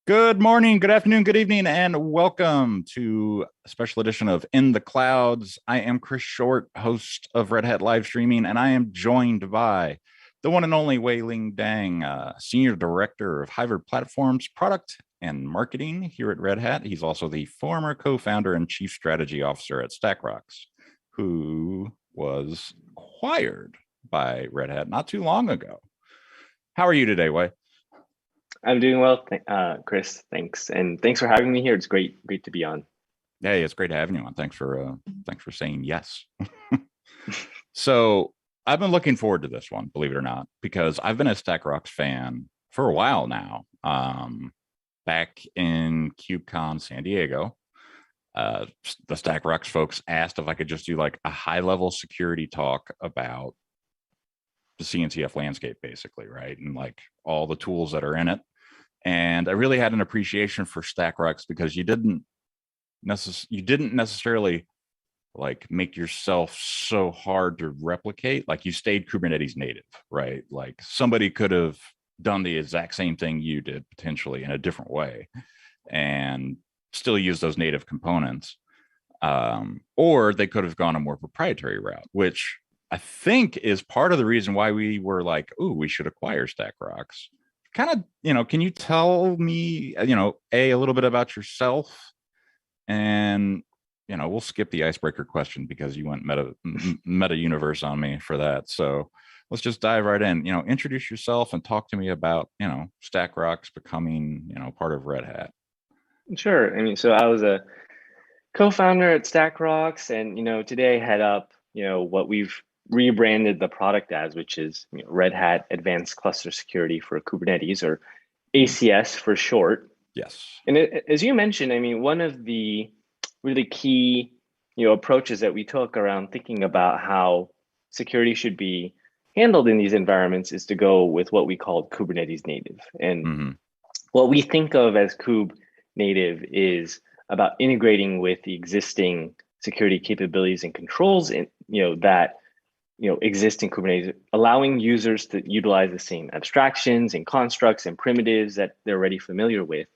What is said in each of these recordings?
Good morning, good afternoon, good evening, and welcome to a special edition of In the Clouds. I am Chris Short, host of Red Hat Live Streaming, and I am joined by the one and only Wei Lien, Senior Director of Hybrid Platforms, Product and Marketing here at Red Hat. He's also the former co-founder and Chief Strategy Officer at StackRox, who was acquired by Red Hat not too long ago. How are you today, Wei? I'm doing well, Chris. Thanks, and thanks for having me here. It's great to be on. Hey, it's great having you on. Thanks for saying yes. So I've been looking forward to this one, believe it or not, because I've been a StackRox fan for a while now. Back in KubeCon San Diego, the StackRox folks asked if I could just do like a high-level security talk about the CNCF landscape, basically, right? And like all the tools that are in it. And I really had an appreciation for StackRox because you didn't necessarily like make yourself so hard to replicate. Like you stayed Kubernetes native, right? Like somebody could have done the exact same thing you did potentially in a different way and still use those native components. Or they could have gone a more proprietary route, which I think is part of the reason why we were like, "Ooh, we should acquire StackRox." Kind of, can you tell me, a little bit about yourself, and we'll skip the icebreaker question because you went meta universe on me for that. So let's just dive right in. Introduce yourself and talk to me about StackRox becoming part of Red Hat. Sure. I mean, so I was a co-founder at StackRox, and today I head up what we've rebranded the product as, which is Red Hat Advanced Cluster Security for Kubernetes, or ACS for short. Yes. And as you mentioned, I mean, one of the really key approaches that we took around thinking about how security should be handled in these environments is to go with what we called Kubernetes native. And what we think of as Kube native is about integrating with the existing security capabilities and controls that exist in Kubernetes, allowing users to utilize the same abstractions and constructs and primitives that they're already familiar with,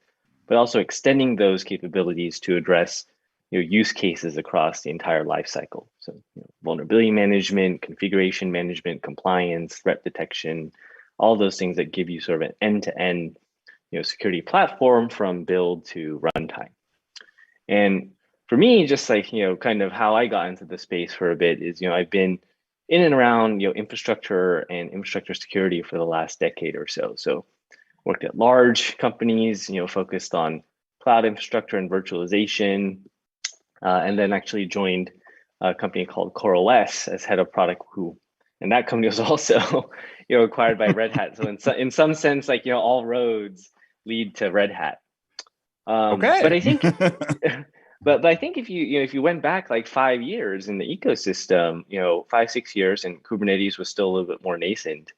but also extending those capabilities to address use cases across the entire lifecycle. So vulnerability management, configuration management, compliance, threat detection, all those things that give you sort of an end-to-end security platform from build to runtime. And for me, just like kind of how I got into the space for a bit is I've been in and around infrastructure and infrastructure security for the last decade or so. So worked at large companies, focused on cloud infrastructure and virtualization, and then actually joined a company called CoreOS as head of product. And that company was also acquired by Red Hat. So in some sense, like all roads lead to Red Hat. Okay. But I think. But I think if you went back like 5 years in the ecosystem, 5-6 years, and Kubernetes was still a little bit more nascent,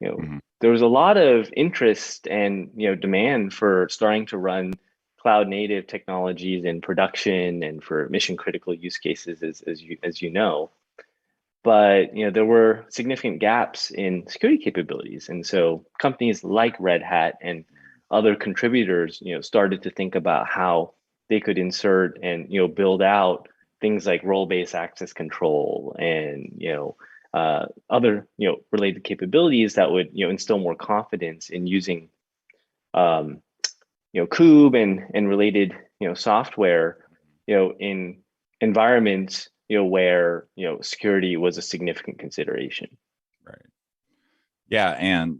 there was a lot of interest and demand for starting to run cloud native technologies in production and for mission critical use cases, as you know. But there were significant gaps in security capabilities, and so companies like Red Hat and other contributors, started to think about how they could insert and build out things like role-based access control and other related capabilities that would instill more confidence in using Kube and related software in environments where security was a significant consideration. Right. Yeah, and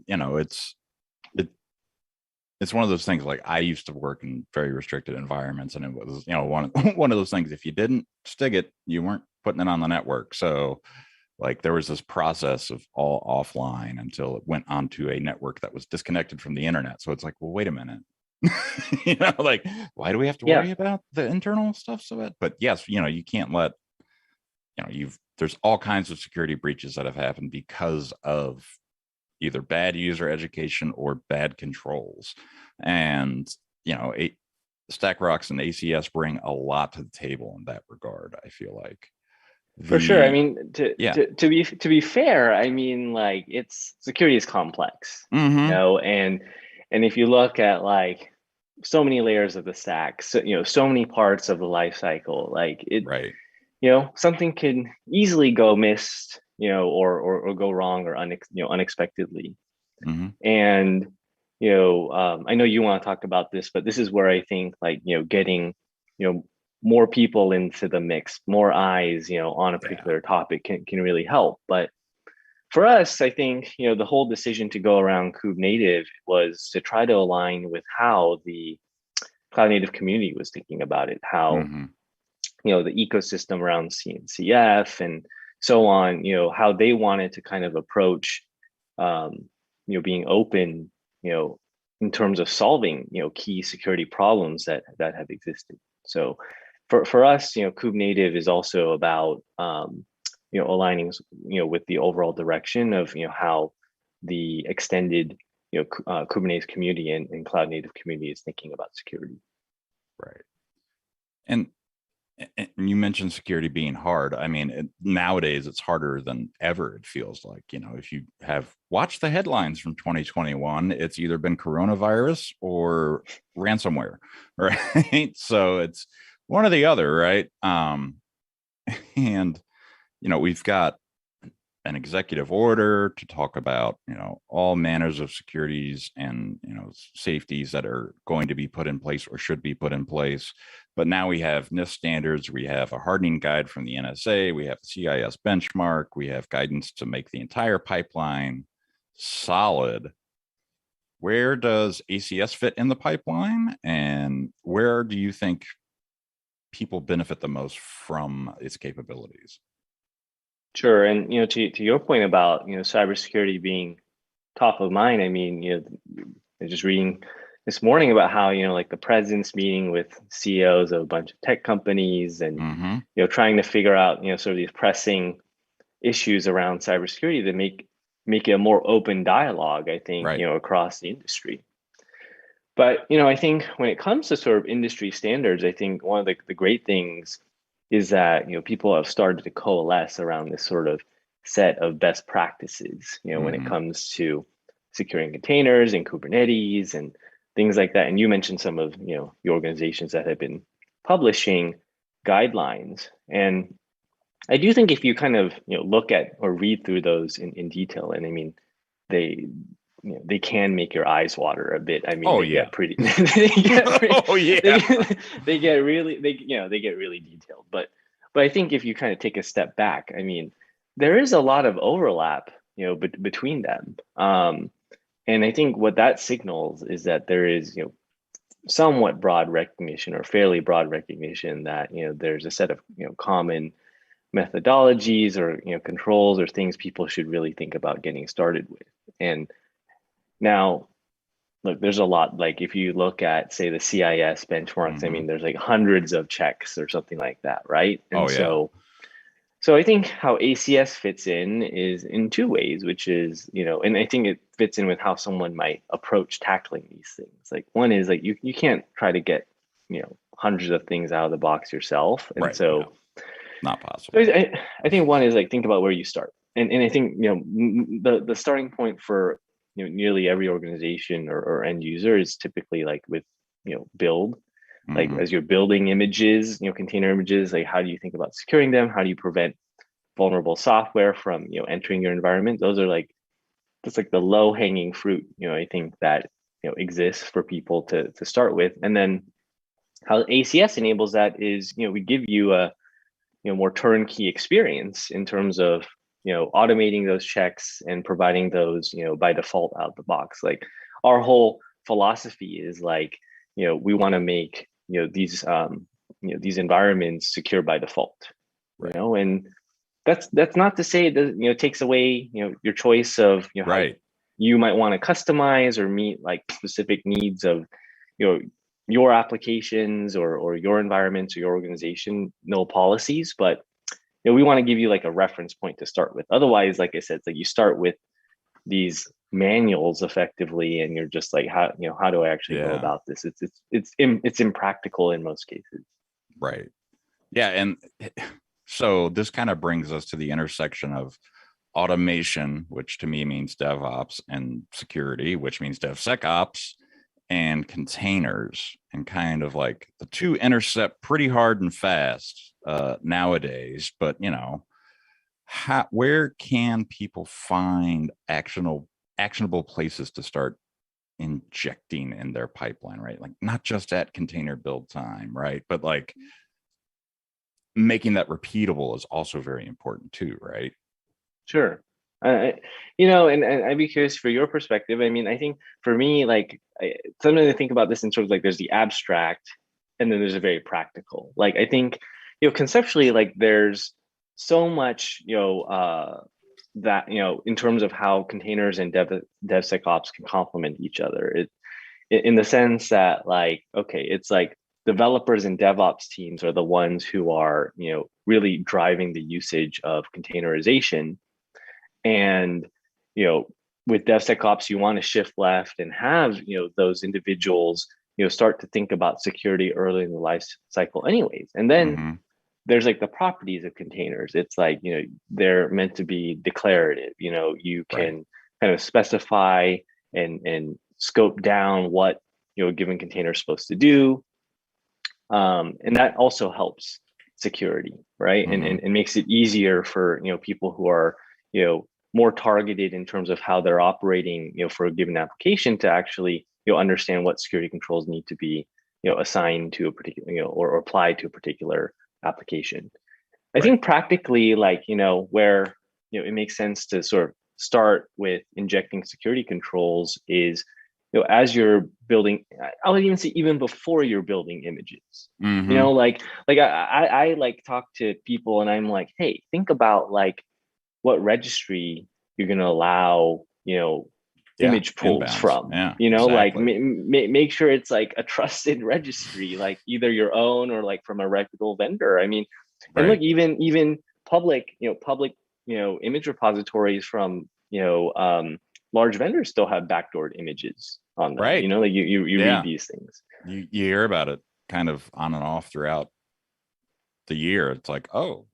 it's one of those things. Like I used to work in very restricted environments, and it was one of those things. If you didn't stick it, you weren't putting it on the network. So like there was this process of all offline until it went onto a network that was disconnected from the internet. So it's like, well, wait a minute. Like why do we have to worry about the internal stuff so bad? But yes, you can't let there's all kinds of security breaches that have happened because of either bad user education or bad controls. And, StackRox and ACS bring a lot to the table in that regard, I feel like. For sure. I mean, to be fair, I mean, like security is complex, and if you look at like, so many layers of the stack, so so many parts of the life cycle. Like it, Right. something can easily go missed, or go wrong or unexpectedly. Hmm. And I know you want to talk about this, but this is where I think like getting more people into the mix, more eyes on a Yeah. particular topic can really help. But for us, I think the whole decision to go around Kube Native was to try to align with how the cloud native community was thinking about it, how Hmm. the ecosystem around CNCF and so on, how they wanted to kind of approach, being open, in terms of solving, key security problems that have existed. So for us, Kube Native is also about, aligning, with the overall direction of, how the extended, Kubernetes community and cloud native community is thinking about security. Right. And you mentioned security being hard. I mean, nowadays it's harder than ever. It feels like, if you have watched the headlines from 2021, it's either been coronavirus or ransomware, right? So it's one or the other, right? And we've got an executive order to talk about all manners of securities and safeties that are going to be put in place or should be put in place. But now we have NIST standards, we have a hardening guide from the NSA, we have the CIS benchmark, we have guidance to make the entire pipeline solid. Where does ACS fit in the pipeline, and where do you think people benefit the most from its capabilities? Sure, and to your point about cybersecurity being top of mind, I mean, I was just reading this morning about how like the president's meeting with CEOs of a bunch of tech companies, and Mm-hmm. trying to figure out sort of these pressing issues around cybersecurity that make it a more open dialogue, I think, Right. across the industry. But I think when it comes to sort of industry standards, I think one of the great things is that people have started to coalesce around this sort of set of best practices, when it Mm-hmm. comes to securing containers and Kubernetes and things like that. And you mentioned some of the organizations that have been publishing guidelines. And I do think if you kind of look at or read through those in detail, and I mean they they can make your eyes water a bit. I mean, Oh they yeah. get pretty, they get pretty, Oh yeah. they get really, they get really detailed. But I think if you kind of take a step back, I mean, there is a lot of overlap, between them. And I think what that signals is that there is, somewhat broad recognition or fairly broad recognition that, there's a set of, common methodologies or, controls or things people should really think about getting started with. And now, look, there's a lot. Like if you look at, say, the CIS benchmarks, I Mm-hmm. mean, there's like hundreds of checks or something like that, right? Oh And yeah. so I think how ACS fits in is in two ways, which is, and I think it fits in with how someone might approach tackling these things. Like one is like you can't try to get, hundreds of things out of the box yourself. And Right. so, No, not so possible. I think one is like think about where you start. And I think, the starting point for nearly every organization or end user is typically like with build, like Mm-hmm. as you're building images, container images, like how do you think about securing them, how do you prevent vulnerable software from entering your environment? Those are like that's like the low hanging fruit, I think that exists for people to start with. And then how ACS enables that is we give you a more turnkey experience in terms of automating those checks and providing those by default out the box. Like our whole philosophy is like we want to make these environments secure by default, Right. and that's not to say that it takes away your choice of how Right. you might want to customize or meet like specific needs of you know your applications or your environments or your organization, no policies, but we want to give you like a reference point to start with. Otherwise, like I said, it's like you start with these manuals effectively, and you're just like, how do I actually go Yeah. about this? It's impractical in most cases. Right. Yeah. And so this kind of brings us to the intersection of automation, which to me means DevOps, and security, which means DevSecOps. and containers, and kind of like the two intercept pretty hard and fast nowadays. But where can people find actionable places to start injecting in their pipeline, right? Like not just at container build time, right? But like making that repeatable is also very important too, right? Sure. And I'd be curious for your perspective. I mean, I think for me, like, sometimes I think about this in terms of like there's the abstract, and then there's a very practical. Like, I think, conceptually, like there's so much, that in terms of how containers and DevSecOps can complement each other. In the sense that, like, okay, it's like developers and DevOps teams are the ones who are, really driving the usage of containerization. And, with DevSecOps, you want to shift left and have, those individuals, start to think about security early in the life cycle anyways. And then Mm-hmm. there's like the properties of containers. It's like, they're meant to be declarative. You Right. can kind of specify and scope down what, a given container is supposed to do. And that also helps security, right? Mm-hmm. And makes it easier for, people who are, more targeted in terms of how they're operating, for a given application to actually, understand what security controls need to be, assigned to a particular, or applied to a particular application. I Right. think practically, like, where, it makes sense to sort of start with injecting security controls is, as you're building, I would even say even before you're building images, Mm-hmm. like I like talk to people and I'm like, hey, think about like what registry you're going to allow, Yeah. image pulls Inbounds. from, Yeah, like exactly. make sure it's like a trusted registry, like either your own or like from a reputable vendor. I mean, and look, Right. even public, image repositories from, large vendors still have backdoored images on them. Right. Like you read Yeah. these things. You hear about it kind of on and off throughout the year. It's like, oh,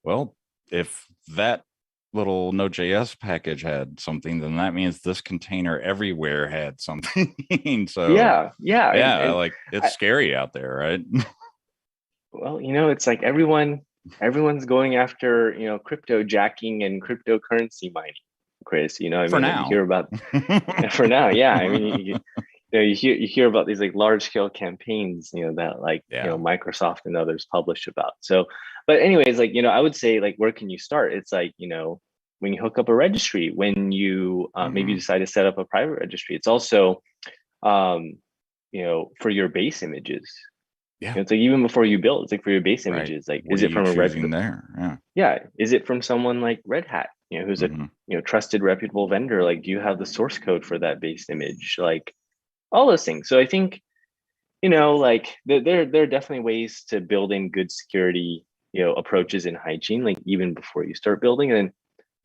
well, if that little Node.js package had something, then that means this container everywhere had something. So Yeah, yeah, and like it's I, scary out there, right? well, it's like everyone's going after, crypto jacking and cryptocurrency mining, Chris. I For mean, like you now. hear about for now, yeah. I mean, you hear about these like large scale campaigns, that like, Yeah. Microsoft and others publish about. So, but anyways, like, I would say, like, where can you start? It's like, when you hook up a registry, when you maybe Mm-hmm. you decide to set up a private registry. It's also, um, for your base images. Yeah. It's like even before you build, it's like for your base Right. images, like, What is are it you from a choosing reputable? there? Yeah. Yeah, is it from someone like Red Hat, who's a, Mm-hmm. trusted, reputable vendor? Like, do you have the source code for that base image? Like, all those things. So I think, like there are definitely ways to build in good security, approaches and hygiene, like even before you start building. And then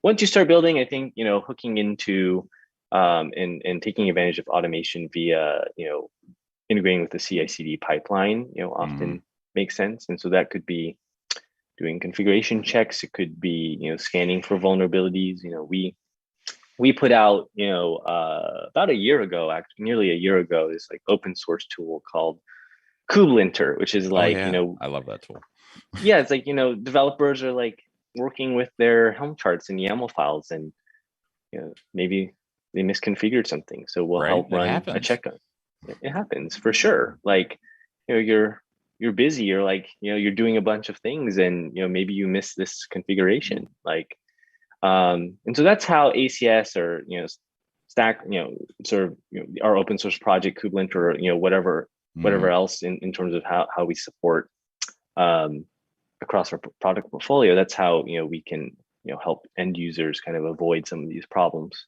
once you start building, I think, hooking into, and taking advantage of automation via, integrating with the CI/CD pipeline, Mm-hmm. often makes sense. And so that could be doing configuration checks. It could be, scanning for vulnerabilities. We put out, about a year ago, actually nearly a year ago, this like open source tool called Kubernetes, which is Oh like, yeah. I love that tool. yeah, it's like, developers are like working with their Helm charts and YAML files, and, maybe they misconfigured something. So we'll Right. help It run a happens. check on it. It happens for sure. Like, you're busy, you're like, you're doing a bunch of things, and, maybe you miss this configuration. Like, and so that's how ACS, or, Stack, sort of, our open source project, Kubernetes, or, whatever Mm-hmm. else in terms of how we support, um, across our product portfolio. That's how, we can, help end users kind of avoid some of these problems.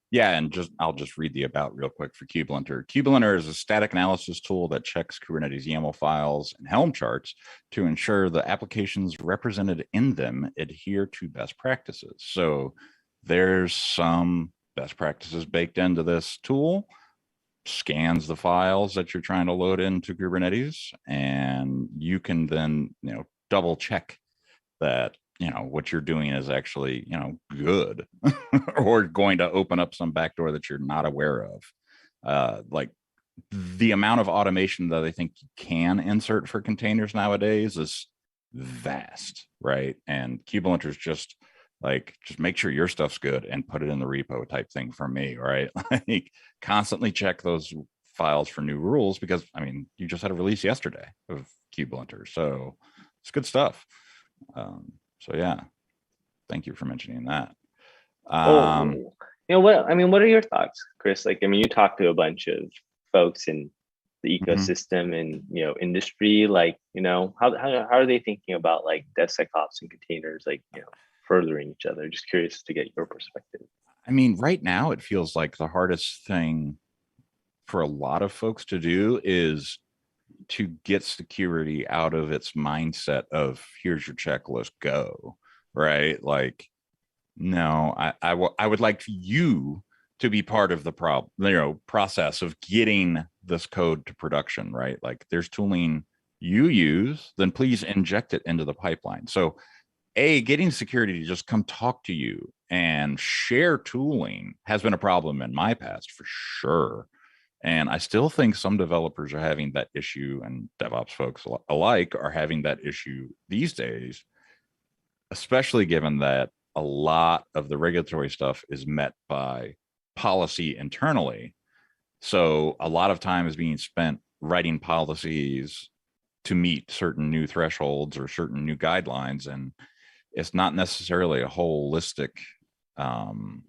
Yeah, and I'll just read the about real quick for Kubelinter. Kubelinter is a static analysis tool that checks Kubernetes YAML files and Helm charts to ensure the applications represented in them adhere to best practices. So there's some best practices baked into this tool, scans the files that you're trying to load into Kubernetes, and you can then, double check that what you're doing is actually good or going to open up some backdoor that you're not aware of. Like the amount of automation that I think you can insert for containers nowadays is vast, right? And Kubernetes is just like, just make sure your stuff's good and put it in the repo type thing for me, right? Like constantly check those files for new rules, because I mean, you just had a release yesterday of Kubernetes, so it's good stuff. So yeah, thank you for mentioning that. Well, what I mean, what are your thoughts, Chris? Like, I mean, you talk to a bunch of folks in the Mhm. ecosystem and industry. Like, how are they thinking about like DevSecOps and containers, like furthering each other? Just curious to get your perspective. I mean, right now it feels like the hardest thing for a lot of folks to do is to get security out of its mindset of here's your checklist, go, right? Like, no, I would like you to be part of the process of getting this code to production, right? Like there's tooling you use, then please inject it into the pipeline. So getting security to just come talk to you and share tooling has been a problem in my past for sure. And I still think some developers are having that issue, and DevOps folks alike are having that issue these days, especially given that a lot of the regulatory stuff is met by policy internally. So a lot of time is being spent writing policies to meet certain new thresholds or certain new guidelines. And it's not necessarily a holistic um,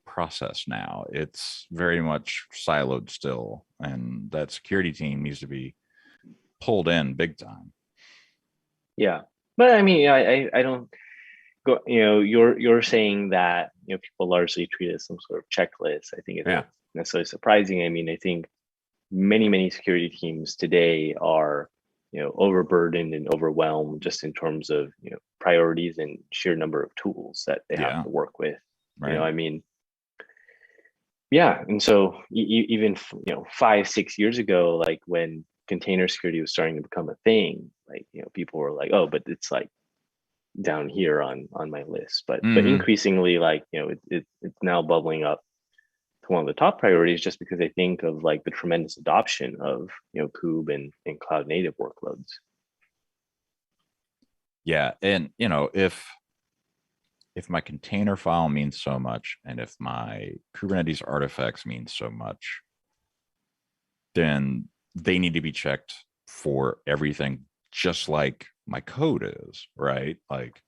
process now. It's very much siloed still, and that security team needs to be pulled in big time. Yeah, but I mean, I don't go. You're saying that people largely treat it as some sort of checklist. I think it's Yeah. not necessarily surprising. I mean, I think many security teams today are overburdened and overwhelmed just in terms of priorities and sheer number of tools that they have Yeah. to work with. Right. I mean, yeah, and so even 5-6 years ago, like when container security was starting to become a thing, like people were like, oh, but it's like down here on my list. But Mm-hmm. increasingly, like it's now bubbling up to one of the top priorities, just because I think of like the tremendous adoption of kube and cloud native workloads. Yeah. And if my container file means so much, and if my Kubernetes artifacts mean so much, then they need to be checked for everything, just like my code is, right? Like,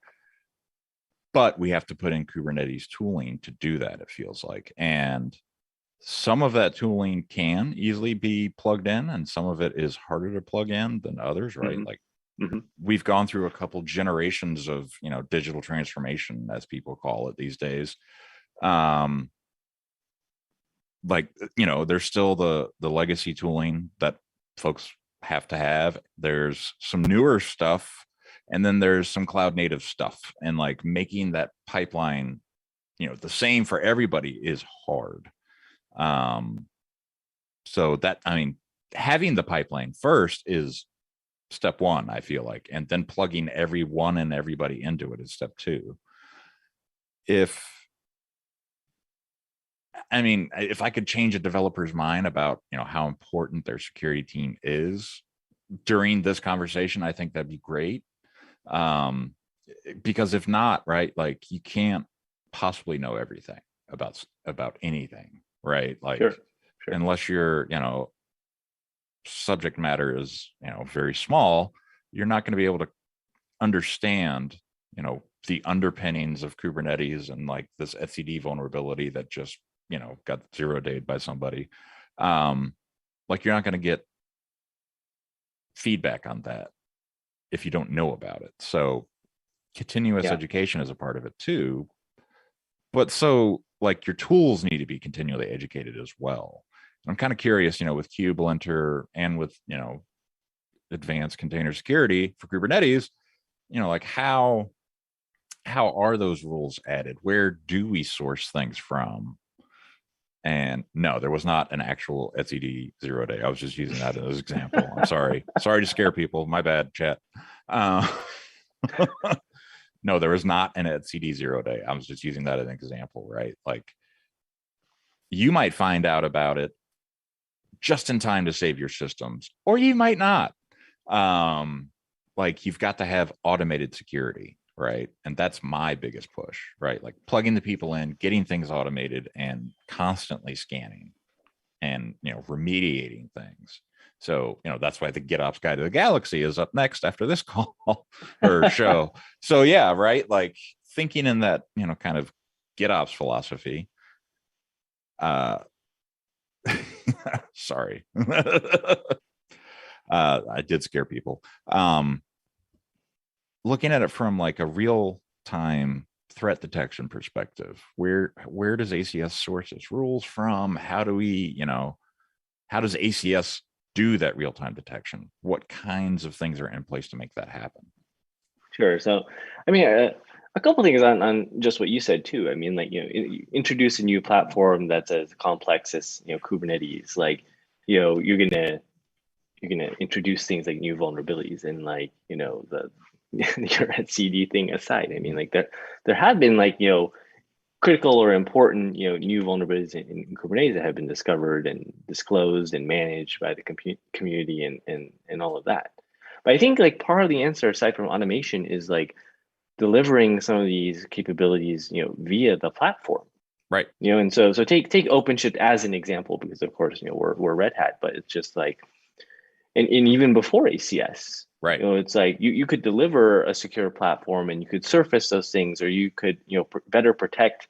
but we have to put in Kubernetes tooling to do that, it feels like. And some of that tooling can easily be plugged in, and some of it is harder to plug in than others, right? Mm-hmm. Like Mm-hmm. we've gone through a couple generations of digital transformation, as people call it these days. um like there's still the legacy tooling that folks have to have. There's some newer stuff, and then there's some cloud native stuff, and like making that pipeline the same for everybody is hard. um so that, I mean, having the pipeline first is step one, I feel like, and then plugging everyone and everybody into it is step two. If I mean, if I could change a developer's mind about how important their security team is during this conversation, I think that'd be great. um because if not, right, like you can't possibly know everything about anything, right? Like Sure, sure. unless your subject matter is very small, you're not going to be able to understand the underpinnings of Kubernetes and like this etcd vulnerability that just got 0-dayed by somebody. Like you're not going to get feedback on that if you don't know about it. So continuous Yeah, education is a part of it too, but so like your tools need to be continually educated as well. I'm kind of curious, with kubelinter and with advanced container security for Kubernetes, like how are those rules added? Where do we source things from? And no, there was not an actual etcd 0-day. I was just using that as an example. I'm sorry to scare people, my bad, chat. uh, no, there was not an etcd 0-day. I was just using that as an example, right? Like you might find out about it just in time to save your systems, or you might not. Like you've got to have automated security, right? And that's my biggest push, right? Like plugging the people in, getting things automated, and constantly scanning and remediating things. So that's why the GitOps Guide to the Galaxy is up next after this call or show. So yeah, right. Like thinking in that kind of GitOps philosophy. Sorry. I did scare people. Looking at it from like a real time threat detection perspective, where does ACS source its rules from? How do we, how does ACS do that real time detection? What kinds of things are in place to make that happen? Sure. So, I mean, a couple things on just what you said too. I mean, like, introduce a new platform that's as complex as, Kubernetes. Like, you're gonna introduce things like new vulnerabilities, and like, the your CD thing aside. I mean, like there have been like, critical or important, new vulnerabilities in Kubernetes that have been discovered and disclosed and managed by the community and all of that. But I think like part of the answer, aside from automation, is like delivering some of these capabilities, via the platform. Right. And so take OpenShift as an example, because of course, we're Red Hat, but it's just like, and even before ACS, right. It's like you could deliver a secure platform and you could surface those things, or you could, better protect,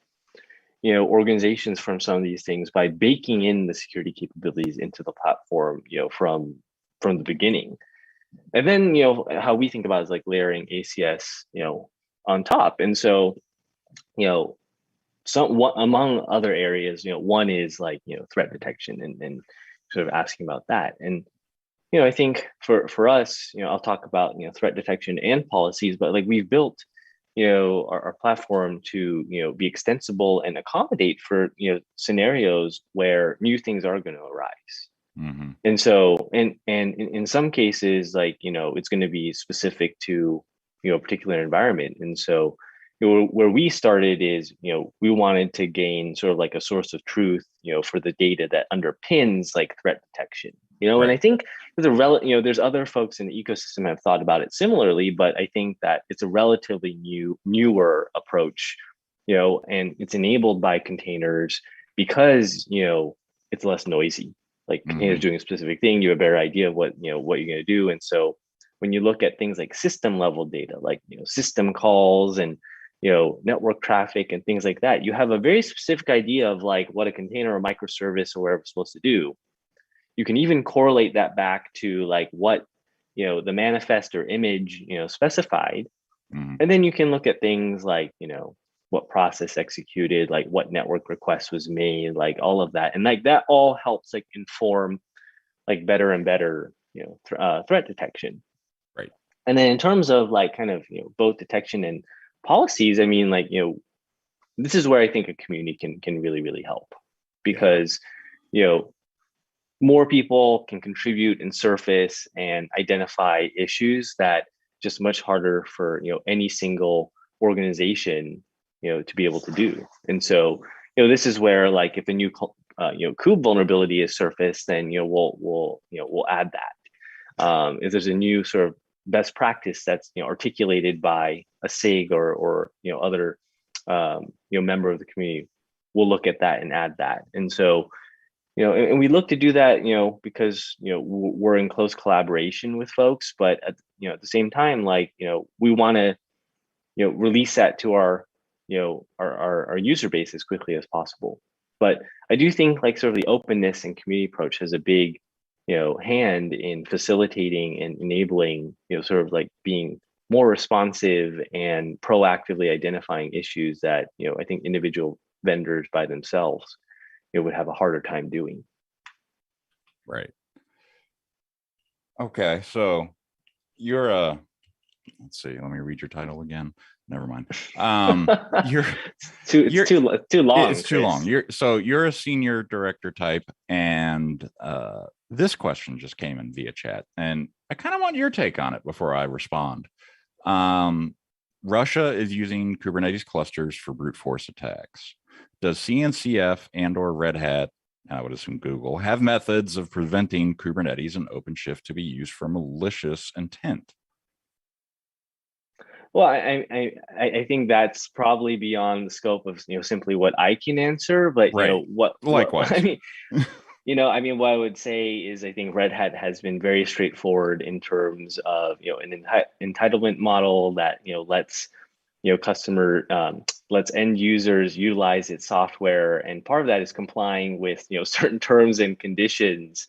organizations from some of these things by baking in the security capabilities into the platform, from the beginning. And then, how we think about it is like layering ACS, on top. And so, among other areas, one is like, threat detection and sort of asking about that. And I think for us, I'll talk about, threat detection and policies, but like we've built, our platform to, be extensible and accommodate for, scenarios where new things are going to arise. Mm-hmm. And so, and in some cases, like, it's going to be specific to, a particular environment. And so, where we started is, we wanted to gain sort of like a source of truth, for the data that underpins like threat detection. Right. And I think there's other folks in the ecosystem have thought about it similarly, but I think that it's a relatively newer approach, and it's enabled by containers because, it's less noisy. Like containers doing a specific thing, you have a better idea of what you're going to do. And so when you look at things like system level data, like, system calls and, network traffic and things like that, you have a very specific idea of like what a container or microservice or whatever is supposed to do. You can even correlate that back to like what, the manifest or image, specified. Mm-hmm. And then you can look at things like, what process executed, like what network request was made, like all of that. And like that all helps like inform like better and better, threat detection. Right. And then in terms of like kind of, both detection and policies, I mean, like, this is where I think a community can really, really help, because, more people can contribute and surface and identify issues that just much harder for, any single organization, to be able to do. And so, this is where like if a new kube vulnerability is surfaced, then we'll add that. If there's a new sort of best practice that's articulated by a SIG or other member of the community, we'll look at that and add that. And so, and we look to do that, because we're in close collaboration with folks, but at the same time, like, we want to release that to our our user base as quickly as possible. But I do think like sort of the openness and community approach has a big hand in facilitating and enabling, sort of like being more responsive and proactively identifying issues that I think individual vendors by themselves would have a harder time doing. Right. Okay, so you're a, let's see, let me read your title again. Never mind. It's too long. It's too long. You're a senior director type, and this question just came in via chat, and I kind of want your take on it before I respond. Russia is using Kubernetes clusters for brute force attacks. Does CNCF and or Red Hat, I would assume Google, have methods of preventing Kubernetes and OpenShift to be used for malicious intent? Well, I think that's probably beyond the scope of simply what I can answer, but Right. what I Likewise. mean, what I would say is I think Red Hat has been very straightforward in terms of an entitlement model that lets customer lets end users utilize its software, and part of that is complying with certain terms and conditions.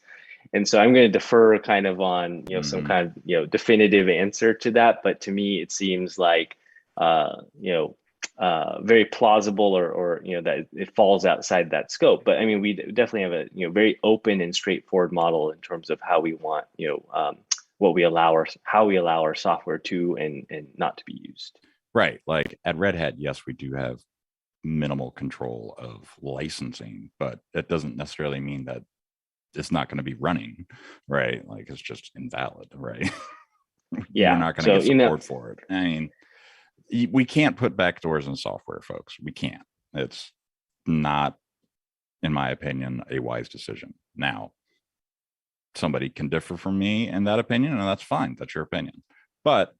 And so I'm going to defer kind of on some Mhm. kind of definitive answer to that, but to me it seems like very plausible, or that it falls outside that scope. But I mean, we definitely have a very open and straightforward model in terms of how we want what we allow our how we allow our software to and not to be used. Right. Like at Red Hat, yes, we do have minimal control of licensing, but that doesn't necessarily mean that it's not going to be running, right? Like it's just invalid, right? You're Yeah. not going to So get support for it. I mean, we can't put backdoors in software, folks. We can't. It's not, in my opinion, a wise decision. Now, somebody can differ from me in that opinion, and that's fine. That's your opinion. But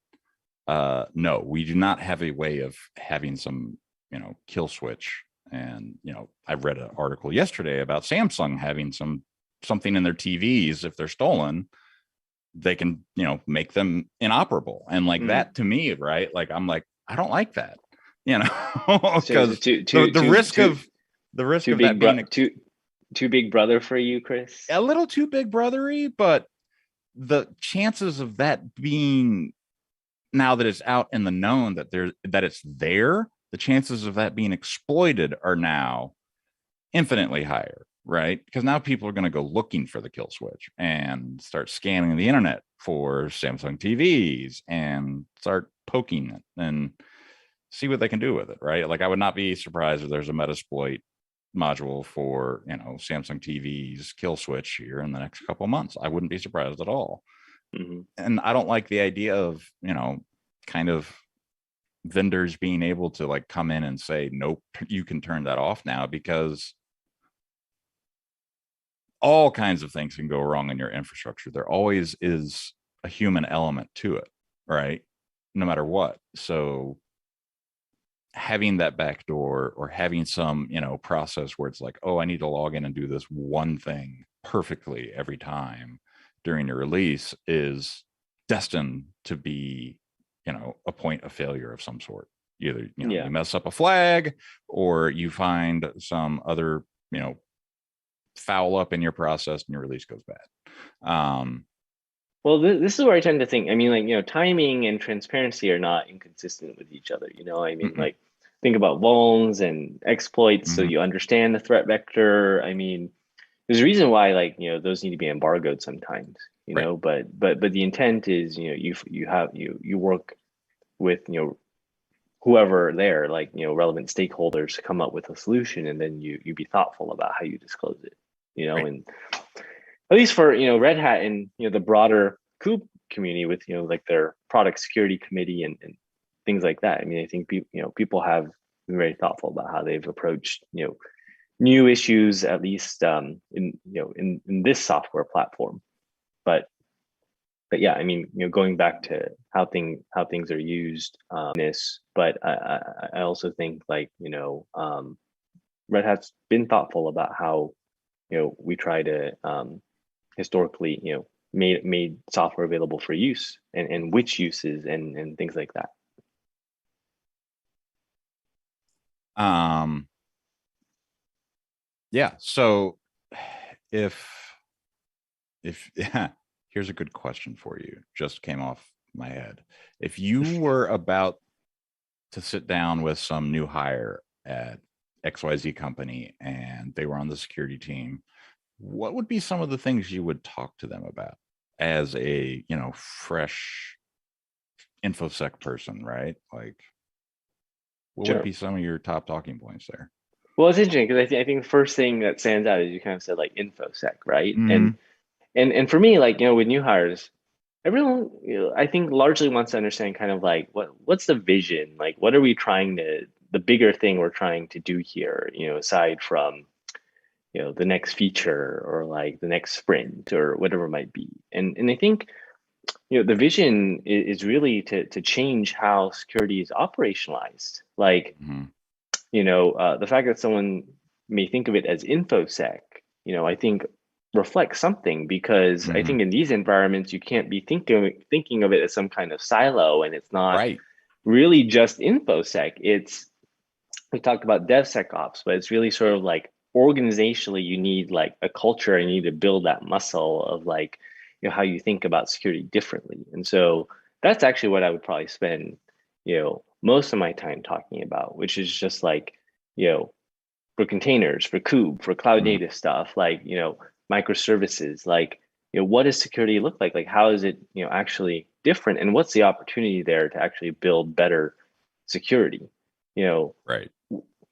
no, we do not have a way of having some, kill switch. And I read an article yesterday about Samsung having something in their TVs. If they're stolen, they can make them inoperable. And like that to me, right? Like I'm like, I don't like that, so because too the too the too risk too of the risk too of that big bro being too big brother for you, Chris. a little too big brothery, but the chances of that being, now that it's out in the known that it's there, the chances of that being exploited are now infinitely higher, right? Because now people are going to go looking for the kill switch and start scanning the internet for Samsung TVs and start poking it and see what they can do with it, right? Like I would not be surprised if there's a Metasploit module for Samsung TVs kill switch here in the next couple of months. I wouldn't be surprised at all. Mm-hmm. And I don't like the idea of kind of vendors being able to like come in and say, nope, you can turn that off now, because all kinds of things can go wrong in your infrastructure. There always is a human element to it, right? No matter what. So having that backdoor or having some, process where it's like, oh, I need to log in and do this one thing perfectly every time during your release is destined to be, a point of failure of some sort. Either, Yeah. you mess up a flag or you find some other, foul up in your process and your release goes bad. Well, this is where I tend to think. I mean, like, timing and transparency are not inconsistent with each other. I mean, Mm-mm, like, think about vulns and exploits so mm-hmm, you understand the threat vector. I mean, there's a reason why, like, those need to be embargoed sometimes, right. but the intent is, you work with, whoever there, like, relevant stakeholders to come up with a solution, and then you be thoughtful about how you disclose it, Right. and at least for Red Hat and the broader CoOp community with like their product security committee and things like that. I mean, I think people have been very thoughtful about how they've approached new issues, at least in this software platform. But yeah, I mean, going back to how things are used, this. But I also think, like, Red Hat's been thoughtful about how we try to historically, made software available for use, and which uses and things like that. Um, yeah. So if yeah, here's a good question for you. Just came off my head. If you were about to sit down with some new hire at XYZ company and they were on the security team, what would be some of the things you would talk to them about as a, fresh infosec person, right? Like what would Sure. be some of your top talking points there? Well, it's interesting because I think the first thing that stands out is you kind of said, like, infosec, right? Mm-hmm. And for me, like, with new hires, everyone, I think largely wants to understand kind of like what's the vision? Like, what are we trying to, the bigger thing we're trying to do here, aside from, the next feature or like the next sprint or whatever it might be. And I think, the vision is really to change how security is operationalized. Like, Mhm. the fact that someone may think of it as infosec, I think reflects something, because I Mhm. think in these environments you can't be thinking of it as some kind of silo, and it's not Right. really just infosec. It's, we talked about DevSecOps, but it's really sort of like organizationally you need like a culture, and you need to build that muscle of like, how you think about security differently. And so that's actually what I would probably spend, most of my time talking about, which is just like, you know, for containers, for kube, for cloud Mhm. native stuff, like, microservices, like, what does security look like? Like, how is it, actually different? And what's the opportunity there to actually build better security? You know, Right.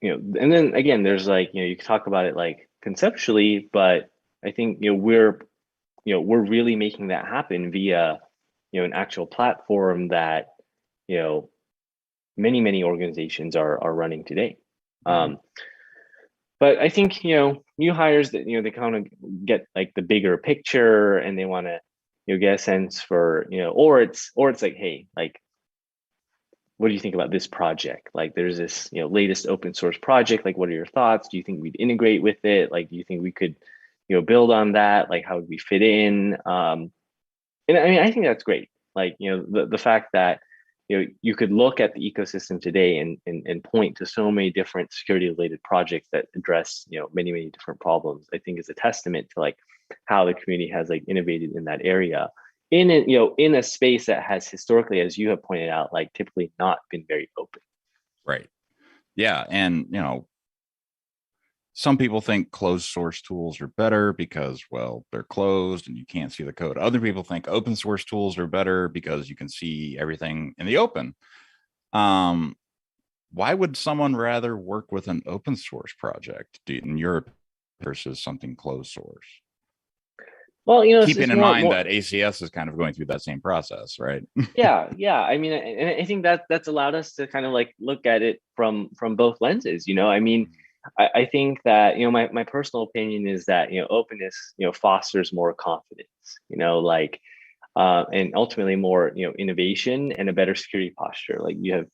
and then again, there's like, you can talk about it like conceptually, but I think, we're really making that happen via, an actual platform that, you know, many organizations are running today. Mhm. Um, but I think, new hires that, they kind of get like the bigger picture, and they want to, get a sense for, or it's like, hey, like, what do you think about this project? Like, there's this, latest open source project. Like, what are your thoughts? Do you think we'd integrate with it? Like, do you think we could, build on that? Like, how would we fit in? And I mean, I think that's great. Like, the fact that, you could look at the ecosystem today and point to so many different security related projects that address, many different problems, I think is a testament to like how the community has like innovated in that area, in it, in a space that has historically, as you have pointed out, like typically not been very open. Right. Yeah. And, some people think closed source tools are better because, well, they're closed and you can't see the code. Other people think open source tools are better because you can see everything in the open. Um, why would someone rather work with an open source project in Europe versus something closed source? Well, Keeping it's in mind more. that ACS is kind of going through that same process, right? Yeah. I mean, and I think that that's allowed us to kind of like look at it from both lenses. I mean, I think that, my personal opinion is that, openness, fosters more confidence. Like, and ultimately more, innovation and a better security posture. Like, you have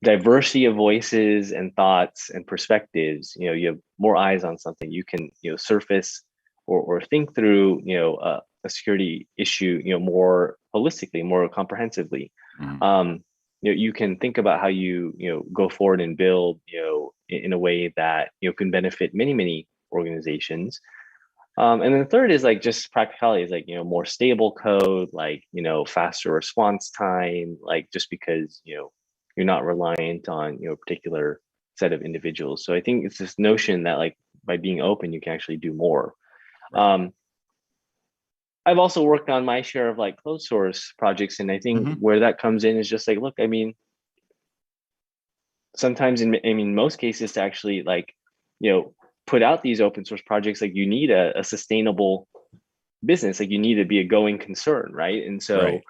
diversity of voices and thoughts and perspectives. You have more eyes on something. You can, surface or think through, a security issue, more holistically, more comprehensively. Mhm. um, you can think about how you, go forward and build, in a way that, can benefit many organizations. And then the third is like just practicality, is like, more stable code, like, faster response time, like just because, you're not reliant on, a particular set of individuals. So I think it's this notion that like by being open, you can actually do more. Right. Um, I've also worked on my share of like closed source projects. And I think Mhm. where that comes in is just like, look, I mean, sometimes I mean, most cases to actually like, put out these open source projects, like you need a sustainable business. Like, you need to be a going concern, right? And so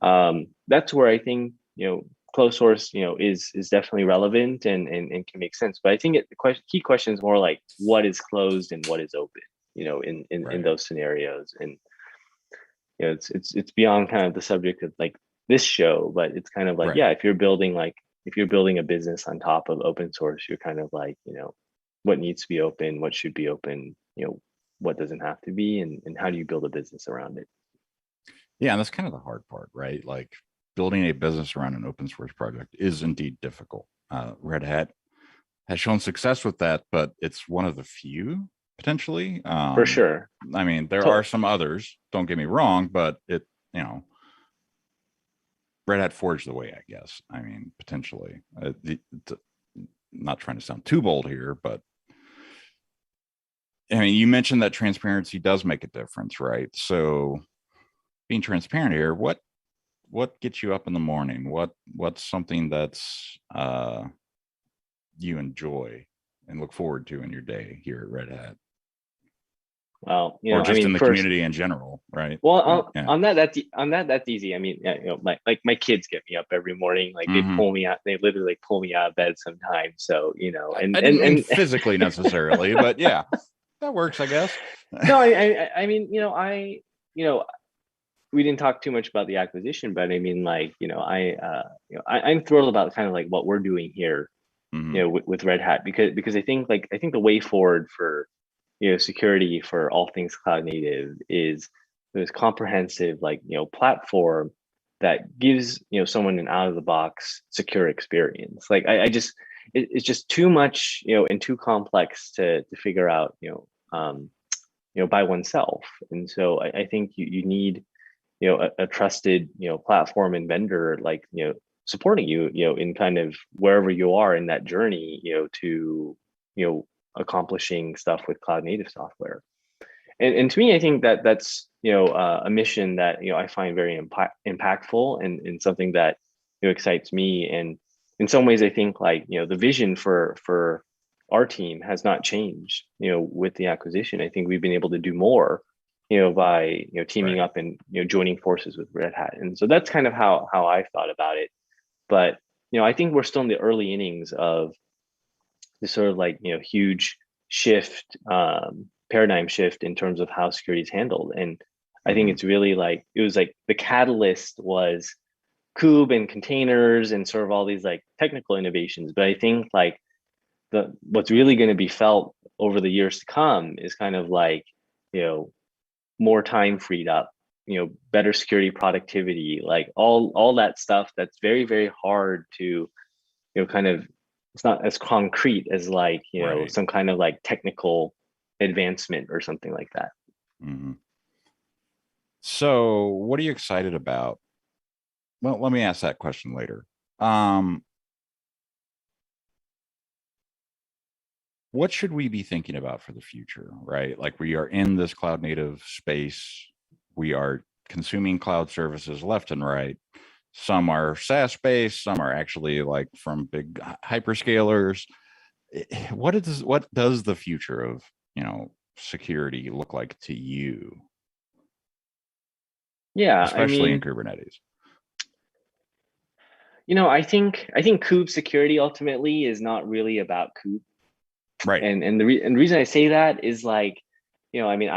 Right. that's where I think, closed source, is definitely relevant and can make sense. But I think the key question is more like what is closed and what is open, in Right. those scenarios. And it's beyond kind of the subject of like this show, but it's kind of like, Right. yeah, if you're building a business on top of open source, you're kind of like, what needs to be open, what should be open, what doesn't have to be, and how do you build a business around it. Yeah, and that's kind of the hard part, right? Like building a business around an open source project is indeed difficult. Red Hat has shown success with that, but it's one of the few potentially. For sure. I mean, there are To- some others, don't get me wrong, but you know, Red Hat forged the way, I guess. I mean, potentially. Not trying to sound too bold here, but I mean, you mentioned that transparency does make a difference, right? So being transparent here, what gets you up in the morning? What's something that's you enjoy and look forward to in your day here at Red Hat? Well, or I just mean, in the first, community in general, right? well, Yeah. on that, that's easy. I mean, yeah, my kids get me up every morning. Like they Hmm. pull me out. They literally like, pull me out of bed sometimes. So I didn't mean physically necessarily, but yeah, that works, I guess. no, I mean, you know, we didn't talk too much about the acquisition, but I mean, like, I'm thrilled about kind of like what we're doing here, Hmm. with Red Hat, because I think the way forward for security for all things cloud native is this comprehensive like platform that gives someone an out of the box secure experience. Like I just it's just too much and too complex to figure out by oneself. And so I think you need a trusted platform and vendor like supporting you in kind of wherever you are in that journey to accomplishing stuff with cloud native software. And to me, I think that that's a mission that I find very impactful, and something that excites me. And in some ways I think like the vision for our team has not changed with the acquisition. I think we've been able to do more by teaming Right. up and joining forces with Red Hat. And so that's kind of how I thought about it. But I think we're still in the early innings of this sort of like huge shift, paradigm shift in terms of how security is handled. And I think Hmm. it's really like it was like the catalyst was kube and containers and sort of all these like technical innovations. But I think like the what's really going to be felt over the years to come is kind of like you know more time freed up, better security productivity, like all that stuff that's very, very hard to kind of, it's not as concrete as like Right. some kind of like technical advancement or something like that. Hmm. So, what are you excited about? Well, let me ask that question later. Um, what should we be thinking about for the future, right? Like we are in this cloud native space, we are consuming cloud services left and right. Some are SaaS based, some are actually like from big hyperscalers. What does the future of security look like to you, Yeah, I especially in mean, Kubernetes? I think CoOp security ultimately is not really about CoOp. Right. And the reason I say that is like, I mean,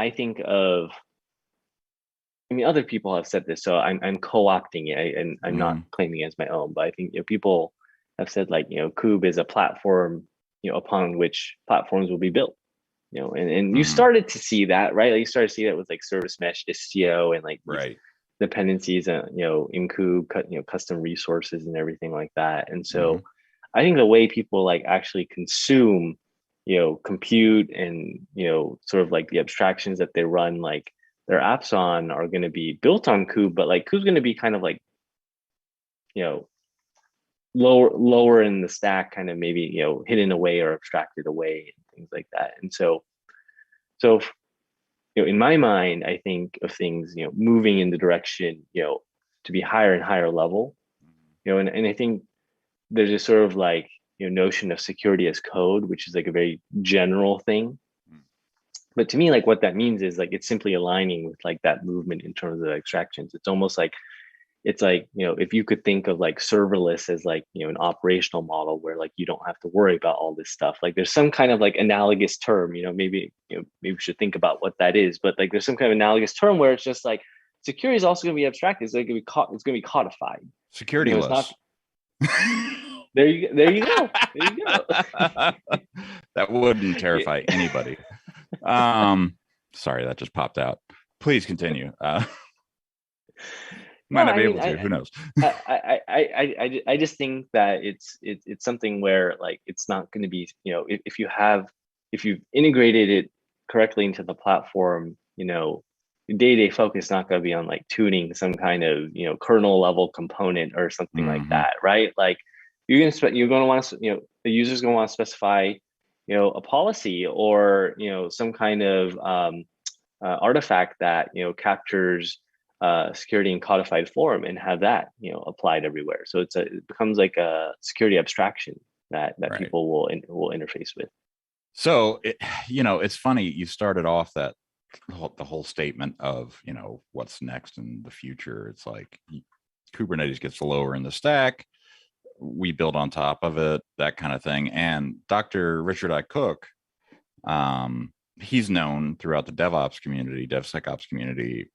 other people have said this, so I'm co-opting it, and I'm not Mm-hmm. claiming it as my own. But I think people have said like Kube is a platform upon which platforms will be built. And you Mm-hmm. started to see that, right? Like you started to see that with like service mesh, Istio, and like these Right. dependencies, in Kube, custom resources and everything like that. And Mm-hmm. so I think the way people like actually consume compute and sort of like the abstractions that they run like their apps on are going to be built on Kube, but like Kube's going to be kind of like you know lower in the stack, kind of maybe hidden away or abstracted away and things like that. And so in my mind, I think of things moving in the direction to be higher and higher level. And I think there's a sort of like notion of security as code, which is like a very general thing. Mm-hmm. But to me, like what that means is like it's simply aligning with like that movement in terms of abstractions. It's almost like it's like if you could think of like serverless as like an operational model where like you don't have to worry about all this stuff. Like there's some kind of like analogous term, maybe we should think about what that is. But like there's some kind of analogous term where it's just like security is also going to be abstracted. It's like it's going to be codified. It's not. Security-less. There you go. That wouldn't Yeah. terrify anybody. Um, sorry, that just popped out. Please continue. No, Might not I be mean, able to. Who knows? I just think that it's something where like it's not going to be if you've integrated it correctly into the platform, day-to-day focus not going to be on like tuning some kind of kernel level component or something like Hmm. that, right? Like you're going to want to the user's going to want to specify a policy or some kind of artifact that captures security in codified form and have that applied everywhere. So it becomes like a security abstraction that Right. people will interface with. So it's funny you started off that the whole statement of, what's next in the future. It's like Kubernetes gets lower in the stack, we build on top of it, that kind of thing. And Dr. Richard I. Cook, he's known throughout the DevOps community, DevSecOps community,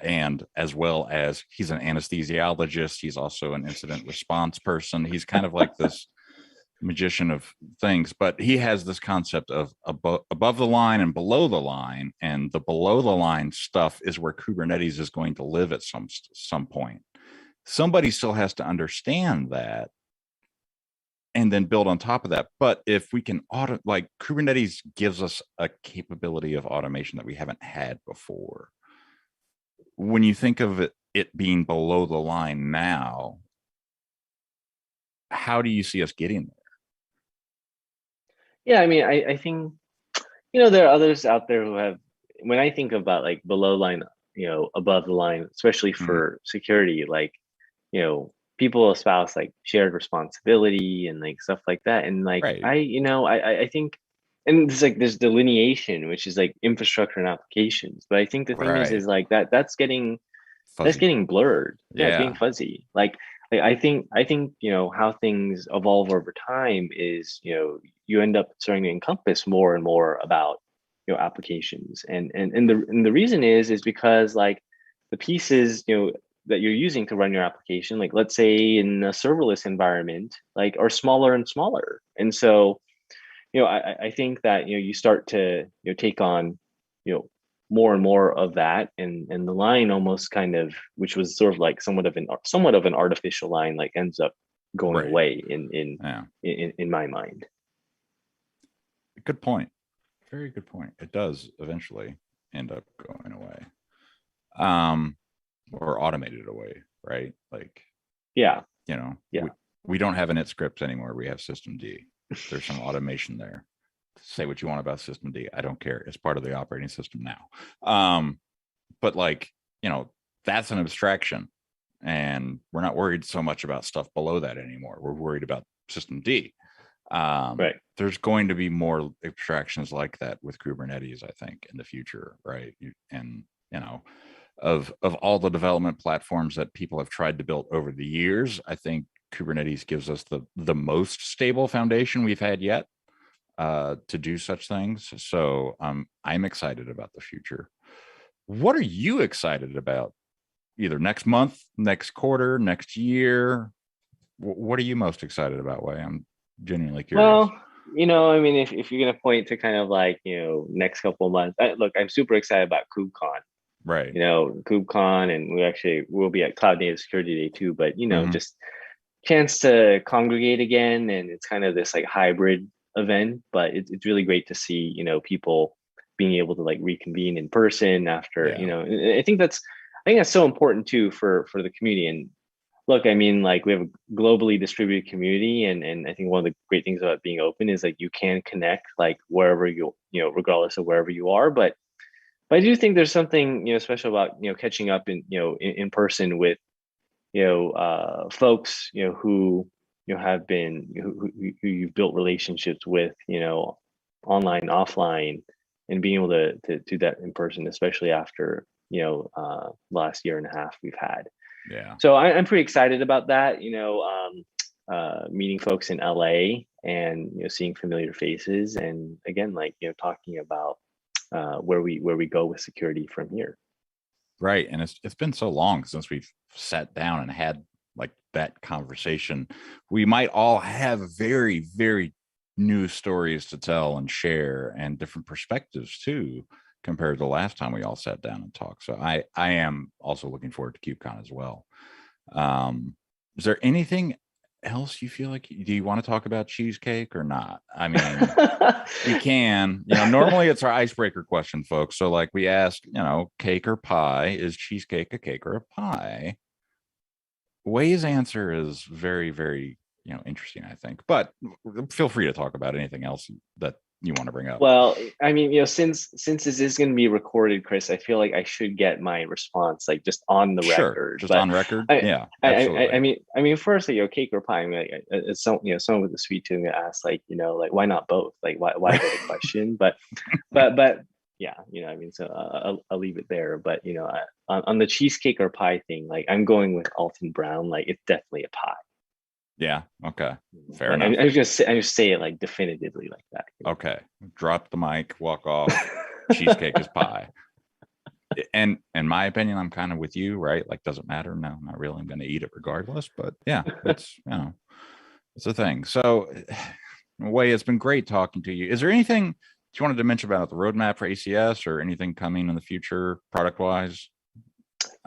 and as well as he's an anesthesiologist. He's also an incident response person. He's kind of like this magician of things, but he has this concept of above the line and below the line, and the below the line stuff is where Kubernetes is going to live at some point. Somebody still has to understand that and then build on top of that. But if we can like Kubernetes gives us a capability of automation that we haven't had before. When you think of it being below the line now, how do you see us getting there? Yeah, I mean, I think, there are others out there who have, when I think about like below line, above the line, especially for security, like, people espouse like shared responsibility and like stuff like that. And like, right. I think, and there's like this delineation, which is like infrastructure and applications. But I think the thing is like that's getting fuzzy. That's getting blurred. Yeah, it's getting fuzzy. Like I think how things evolve over time is you end up starting to encompass more and more about applications, and the reason is because like the pieces that you're using to run your application, like let's say in a serverless environment, like are smaller and smaller, and so I think that you start to take on more and more of that, and the line almost kind of, which was sort of like somewhat of an artificial line, like ends up going away in my mind. Good point. Very good point. It does eventually end up going away, or automated away, right? Like, we don't have init scripts anymore. We have systemd. There's some automation there. Say what you want about systemd. I don't care. It's part of the operating system now. But like, that's an abstraction, and we're not worried so much about stuff below that anymore. We're worried about systemd. There's going to be more abstractions like that with Kubernetes, I think, in the future, right? And of all the development platforms that people have tried to build over the years, I think Kubernetes gives us the most stable foundation we've had yet to do such things. So I'm excited about the future. What are you excited about? Either next month, next quarter, next year? What are you most excited about, Wei? I'm genuinely curious. Well, I mean, if you're going to point to kind of like, next couple of months, look, I'm super excited about KubeCon. Right. KubeCon, and we'll be at Cloud Native Security Day too, but, just chance to congregate again. And it's kind of this like hybrid event, but it's really great to see, people being able to like reconvene in person after, I think that's so important too for the community. And look, I mean, like we have a globally distributed community, and I think one of the great things about being open is like you can connect like wherever regardless of wherever you are. But I do think there's something special about catching up in person with folks who have been who you've built relationships with online, offline, and being able to do that in person, especially after last year and a half we've had. Yeah. So I'm pretty excited about that. Meeting folks in LA and seeing familiar faces, and again, like talking about where we go with security from here. Right, and it's been so long since we've sat down and had like that conversation. We might all have very, very new stories to tell and share, and different perspectives too, compared to the last time we all sat down and talked. So I am also looking forward to KubeCon as well. Is there anything else you feel like, do you want to talk about cheesecake or not? I mean, we can, normally it's our icebreaker question, folks. So like we ask, cake or pie, is cheesecake a cake or a pie? Wei's answer is very, very, interesting, I think, but feel free to talk about anything else that you want to bring up. Well, I mean, since this is going to be recorded, Chris, I feel like I should get my response like just on the record. Just on record. Yeah, absolutely. I mean, first, cake or pie. I mean, like, someone with a sweet tooth asked, like, like why not both? Like, why the question? But yeah, I mean, so I'll leave it there. But on the cheesecake or pie thing, like I'm going with Alton Brown. Like it's definitely a pie. Yeah. Okay. Fair Like enough. I just say it like definitively like that. Okay. Drop the mic, walk off. Cheesecake is pie. And in my opinion, I'm kind of with you, right? Like, doesn't matter. No, not really. I'm going to eat it regardless. But yeah, it's, it's a thing. So, Wei, it's been great talking to you. Is there anything you wanted to mention about the roadmap for ACS or anything coming in the future product wise?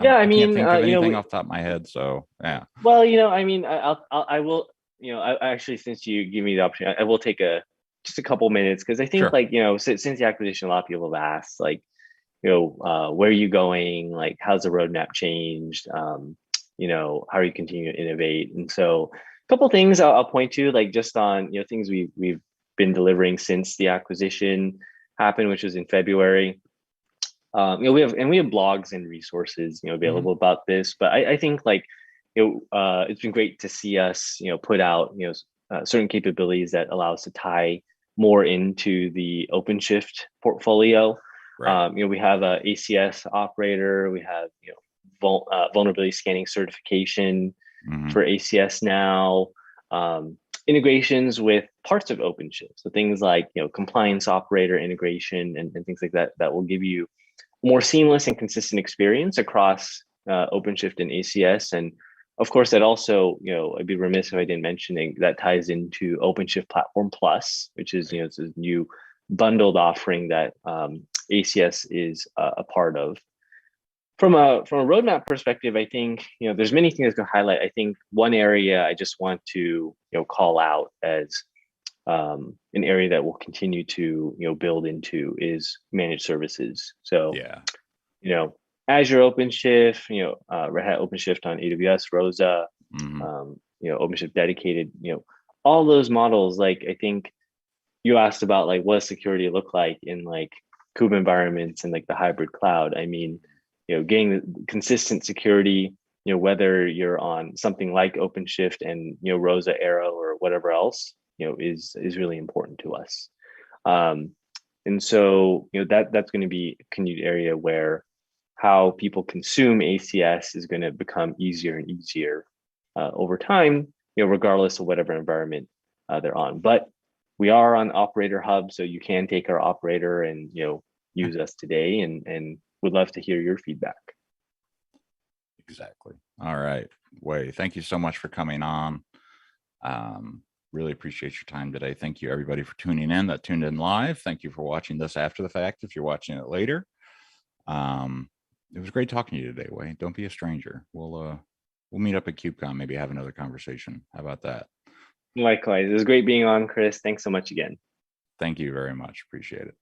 Yeah, I I can't mean, think of anything off the top of my head. So, yeah. well, I mean, I will, I actually, since you give me the opportunity, I will take just a couple minutes because I think Sure. like, since the acquisition, a lot of people have asked like, where are you going? Like, how's the roadmap changed? How are you continuing to innovate? And so a couple things I'll point to, like just on, things we've been delivering since the acquisition happened, which was in February. We have blogs and resources, available about this, but I think like, it's been great to see us, put out, certain capabilities that allow us to tie more into the OpenShift portfolio. Right. We have a ACS operator, we have, vulnerability scanning certification for ACS now, integrations with parts of OpenShift. So things like, compliance operator integration and things like that, that will give you more seamless and consistent experience across OpenShift and ACS. And of course, that also, I'd be remiss if I didn't mention that ties into OpenShift Platform Plus, which is, it's a new bundled offering that ACS is a part of. From a roadmap perspective, I think there's many things to highlight. I think one area I just want to call out as an area that we'll continue to build into is managed services. So Yeah. Azure OpenShift, Red Hat OpenShift on AWS, Rosa, OpenShift dedicated, all those models. Like I think you asked about like what does security look like in like Kube environments and like the hybrid cloud. I mean, getting the consistent security, whether you're on something like OpenShift and Rosa, Arrow, or whatever else, is really important to us. And so that's going to be a continued area where how people consume ACS is going to become easier and easier over time, regardless of whatever environment they're on. But we are on Operator Hub, so you can take our operator and use us today, and would love to hear your feedback. Exactly. All right. Wei, thank you so much for coming on. Really appreciate your time today. Thank you everybody for tuning in that tuned in live. Thank you for watching this after the fact if you're watching it later. It was great talking to you today, Wei. Don't be a stranger. We'll meet up at KubeCon, maybe have another conversation. How about that? Likewise. It was great being on, Chris. Thanks so much again. Thank you very much. Appreciate it.